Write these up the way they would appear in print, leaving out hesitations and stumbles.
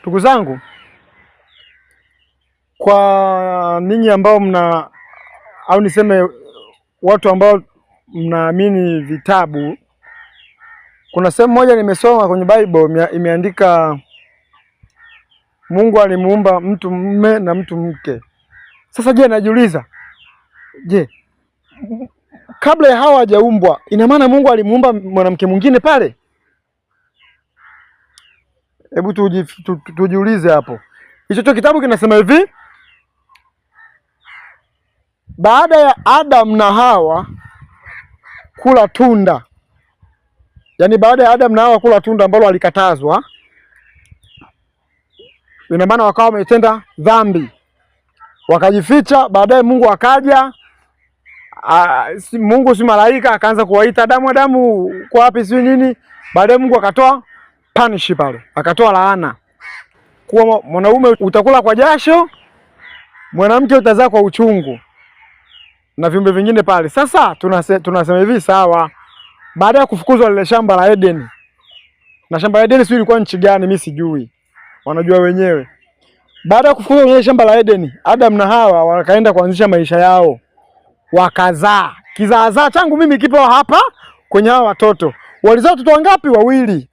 Ndugu zangu, kwa ninyi ambao au niseme watu ambao mnaamini vitabu, kuna sehemu moja nimesoma kwenye Bible imeandika Mungu alimuumba mtu mume na mtu mke. Sasa najiuliza, kabla ya Hawa hajaumbwa, ina maana Mungu alimuumba mwanamke mwingine pale? Hebu tujiulize hapo. Hicho kitabu kinasema hivi: baada ya Adam na Hawa kula tunda, yaani baada ya Adam na Hawa kula tunda ambalo walikatazwa, ina maana wakawa wametenda dhambi, wakajificha. Baadaye Mungu akaja, Mungu si malaika, akaanza kuwaita Adamu, kwa wapi si nini. Baadaye Mungu akatoa punish pale, akatoa laana kuwa mwanaume utakula kwa jasho, mwanamke utazaa kwa uchungu na viumbe vingine pale. Sasa tunasema hivi, sawa, baada ya kufukuzwa lile shamba la Eden, na shamba la Eden sio ilikuwa nchi gani mimi sijui, wanajua wenyewe. Baada ya kufukuzwa kwenye shamba la Eden, Adam na Hawa wakaenda kuanzisha maisha yao, wakazaa. Kizaazaa changu mimi kipo hapa kwenye hawa watoto. Walizaa watoto wangapi? Wawili.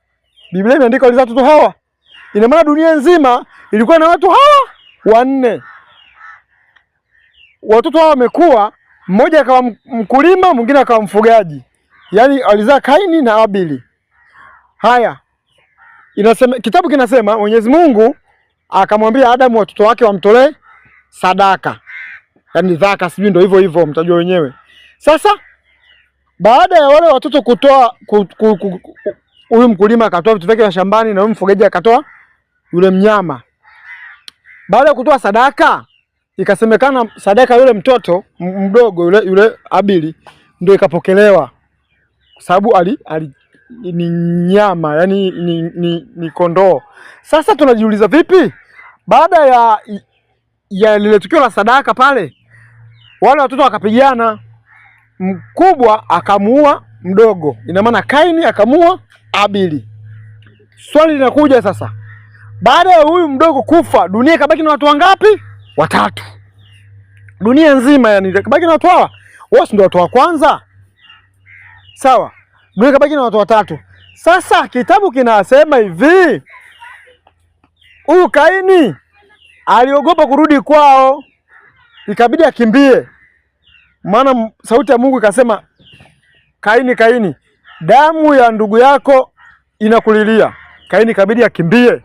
Biblia imeandika walizaa watoto hawa. Ina maana dunia nzima ilikuwa na watu hawa wanne. Watoto hawa wamekuwa, mmoja akawa mkulima, mwingine akawa mfugaji. Yaani walizaa Kaini na Abili. Haya. Kitabu kinasema Mwenyezi Mungu akamwambia Adamu watoto wake wamtolee sadaka. Yaani dhaka, sijui ndio hivyo mtajua wenyewe. Sasa baada ya wale watoto kutoa, huyu mkulima akatoa vitu vyake vya shambani na huyu mfugaji akatoa yule mnyama. Baada ya kutoa sadaka, ikasemekana sadaka yule mtoto mdogo yule Abili ndio ikapokelewa, kwa sababu ni nyama, yani ni kondoo. Sasa tunajiuliza vipi baada ya lile tukio la sadaka pale, wale watoto wakapigana, mkubwa akamuua mdogo. Ina maana Kaini akamuua Abili. Swali linakuja sasa, baada ya huyu mdogo kufa, dunia ikabaki na watu wangapi? Watatu. Dunia nzima yani ikabaki na watu hawa. Wao ndio watu wa kwanza. Sawa. Dunia ikabaki na watu watatu. Sasa kitabu kinasema hivi, huyu Kaini aliogopa kurudi kwao, ikabidi akimbie. Maana sauti ya Mungu ikasema, Kaini, damu ya ndugu yako inakulilia. Kaini ikabidi akimbie.